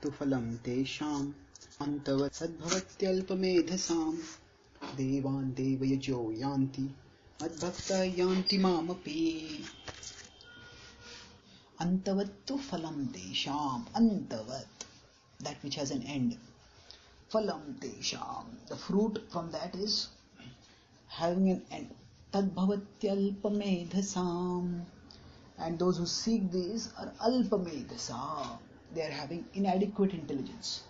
तत्तु फलं तेषाम् अन्तवत् सद्भवत्यल्पमेधसाम् देवान् देवयजो यान्ति मद्भक्ता यान्ति मामपि. Antavattu phalam tesham. Antavat, that which has an end. Phalam tesham, the fruit from that is having an end. Tadbhavatyalpamedhasam, and those who seek these are alpamedhasam. They are having inadequate intelligence.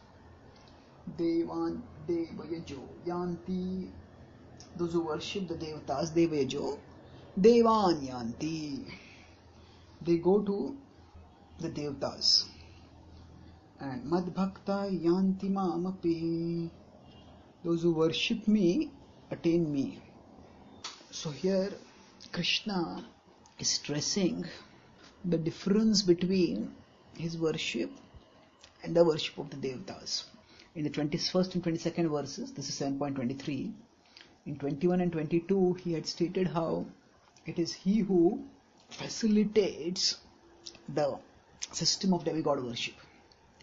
Devan devayajo yanti, those who worship the devatas, devayajo, devan yanti, they go to the devatas. And madbhakta yanti mamapi, those who worship me attain me. So here Krishna is stressing the difference between his worship and the worship of the devatas. In the 21st and 22nd verses, this is 7.23. In 21 and 22, he had stated how it is he who facilitates the system of demigod worship.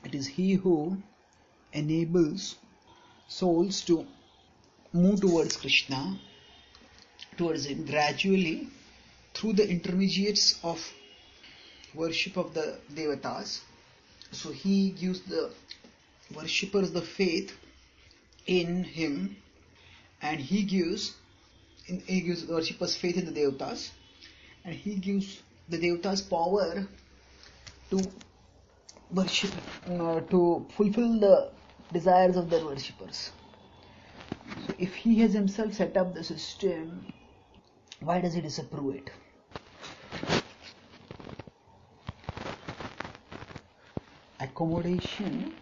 It is he who enables souls to move towards Krishna, towards him gradually through the intermediates of worship of the devatas. So he gives the worshippers the faith in him, and he gives the worshippers faith in the devatas, and he gives the devatas power to worship, to fulfill the desires of their worshippers. So if he has himself set up the system, why does he disapprove it? Accommodation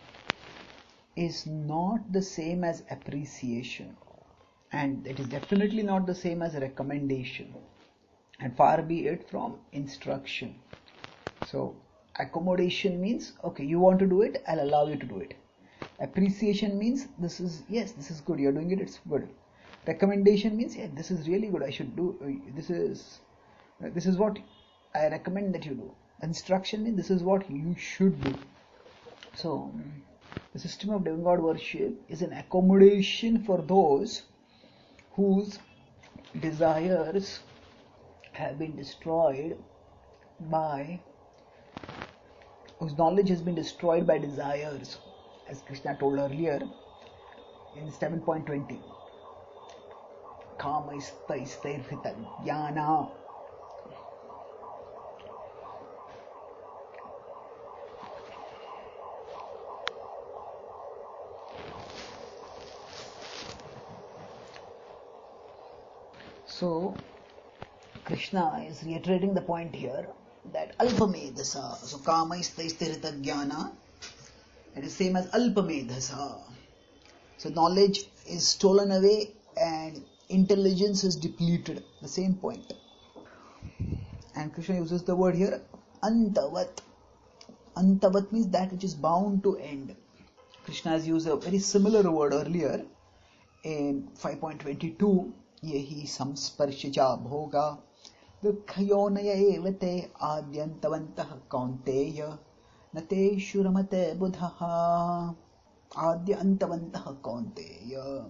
is not the same as appreciation, and it is definitely not the same as recommendation, and far be it from instruction. So accommodation means, okay, you want to do it, I'll allow you to do it. Appreciation means, this is good, you're doing it, it's good. Recommendation means, yeah, this is really good, I should do, this is what I recommend that you do. Instruction means, this is what you should do. So the system of demigod worship is an accommodation for those whose desires have been destroyed by, whose knowledge has been destroyed by desires, as Krishna told earlier in 7.20. Kamaistaistairhita jnana. So Krishna is reiterating the point here that alpamedhasa, so kamaistaistairhita jnana, it is same as alpamedhasa. So knowledge is stolen away and intelligence is depleted. The same point. And Krishna uses the word here antavat. Antavat means that which is bound to end. Krishna has used a very similar word earlier in 5.22. Yehi samsparshaja bhoga dukhayonaya evate adyantavantah kaunteya nate shuramate buddhaha adyantavantah kaunteya.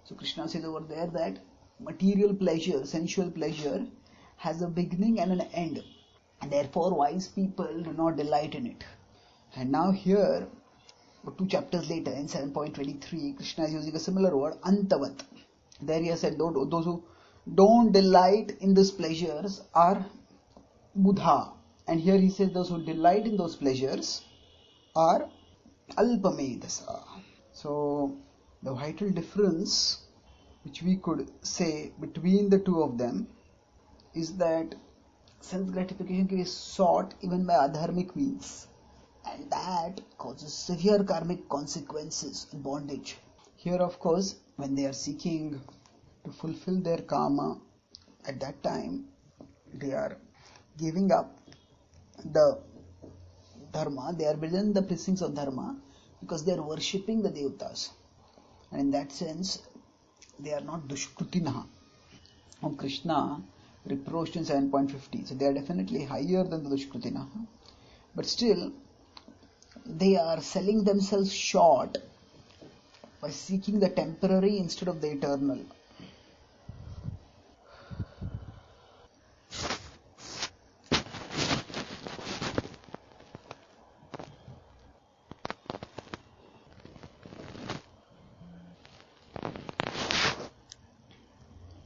So Krishna says over there that material pleasure, sensual pleasure, has a beginning and an end, and therefore wise people do not delight in it. And now here, 2 chapters later, in 7.23, Krishna is using a similar word, antavat. There he has said those who don't delight in these pleasures are buddha, and here he says those who delight in those pleasures are alpamedhasa. So the vital difference which we could say between the two of them is that self-gratification is sought even by adharmic means, and that causes severe karmic consequences and bondage. Here, of course, when they are seeking to fulfill their karma, at that time they are giving up the dharma, they are within the precincts of dharma because they are worshipping the devatas, and in that sense they are not dushkrutinaha, whom Krishna reproached in 7.50. So they are definitely higher than the dushkrutinaha, but still they are selling themselves short by seeking the temporary instead of the eternal.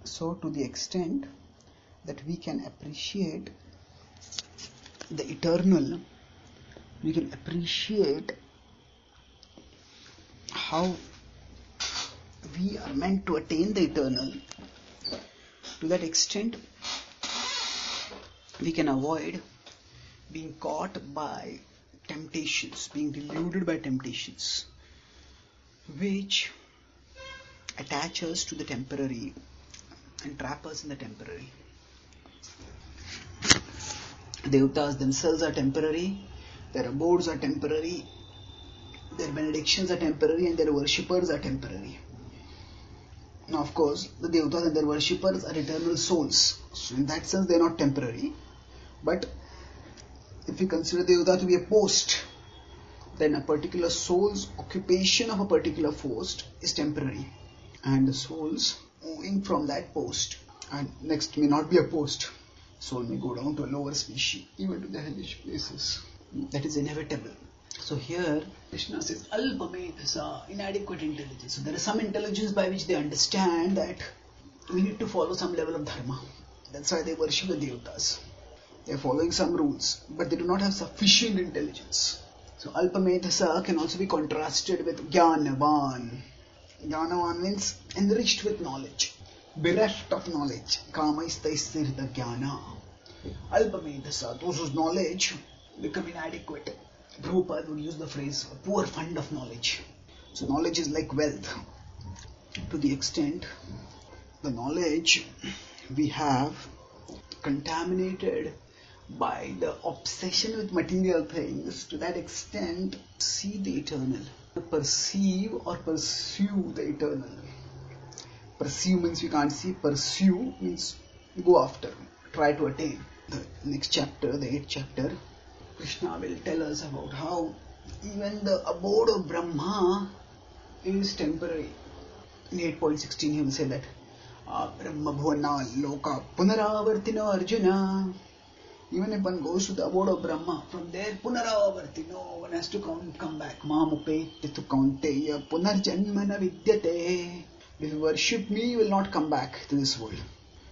So, to the extent that we can appreciate the eternal, we can appreciate how we are meant to attain the eternal. To that extent, we can avoid being caught by temptations, being deluded by temptations, which attach us to the temporary and trap us in the temporary. Devatas themselves are temporary, their abodes are temporary, their benedictions are temporary, and their worshippers are temporary. Now, of course, the Devatas and their worshippers are eternal souls. So, in that sense, they are not temporary. But if we consider Devata to be a post, then a particular soul's occupation of a particular post is temporary. And the souls moving from that post and next may not be a post. Soul may go down to a lower species, even to the hellish places. That is inevitable. So here Krishna says Alpamedhasa, inadequate intelligence. So there is some intelligence by which they understand that we need to follow some level of dharma. That's why they worship the Devatas. They are following some rules, but they do not have sufficient intelligence. So Alpamedhasa can also be contrasted with Jnanavan. Jnanavan means enriched with knowledge, bereft of knowledge. Kamaistaistirita jnana. Alpamedhasa, those whose knowledge become inadequate. Prabhupada would use the phrase a poor fund of knowledge. So knowledge is like wealth. To the extent the knowledge we have contaminated by the obsession with material things, to that extent see the eternal, perceive or pursue the eternal. Pursue means we can't see, pursue means go after, try to attain. The next chapter, the 8th chapter, Krishna will tell us about how even the abode of Brahma is temporary. In 8.16 he will say that Brahma bhuvana loka punaravartino Arjuna. Even if one goes to the abode of Brahma, from there punaravartino, one has to come back. Mamupeti tu kaunteya punarjanmana vidyate. If you worship me, you will not come back to this world.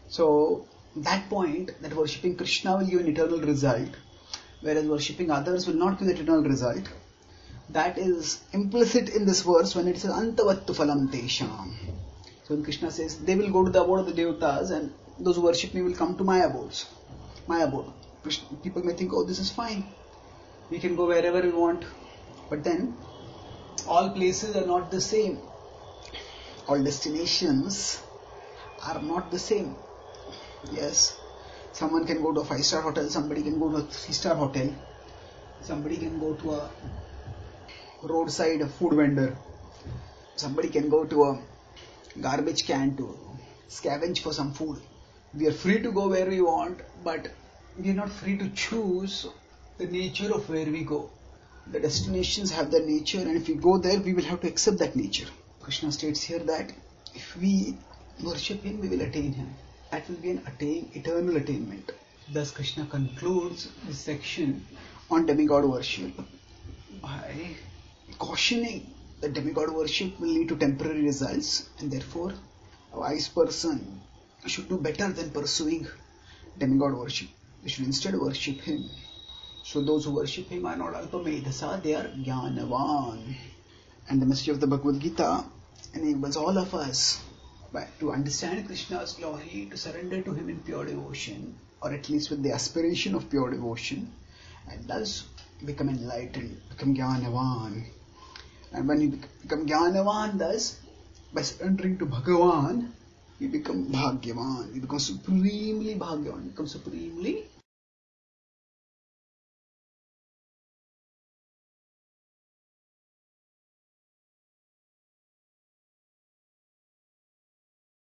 So that point, that worshipping Krishna will give an eternal result, whereas worshipping others will not give the eternal result. That is implicit in this verse when it says Antavattu phalam tesham. So when Krishna says they will go to the abode of the Devatas and those who worship me will come to my abodes. My abode. People may think, oh, this is fine. We can go wherever we want. But then all places are not the same. All destinations are not the same. Yes, someone can go to a 5-star hotel, somebody can go to a 3-star hotel, somebody can go to a roadside food vendor, somebody can go to a garbage can to scavenge for some food. We are free to go where we want, but we are not free to choose the nature of where we go. The destinations have their nature, and if we go there, we will have to accept that nature. Krishna states here that if we worship him, we will attain him. That will be an eternal attainment. Thus Krishna concludes this section on demigod worship by cautioning that demigod worship will lead to temporary results, and therefore a wise person should do better than pursuing demigod worship. They should instead worship him. So those who worship him are not Alpamedhasa, they are Jnanavan. And the message of the Bhagavad Gita enables all of us to understand Krishna's glory, to surrender to him in pure devotion, or at least with the aspiration of pure devotion, and thus become enlightened, become Jnanavan. And when you become Jnanavan, thus, by surrendering to Bhagavan, we become Bhagyavan, we become supremely Bhagyavan, become supremely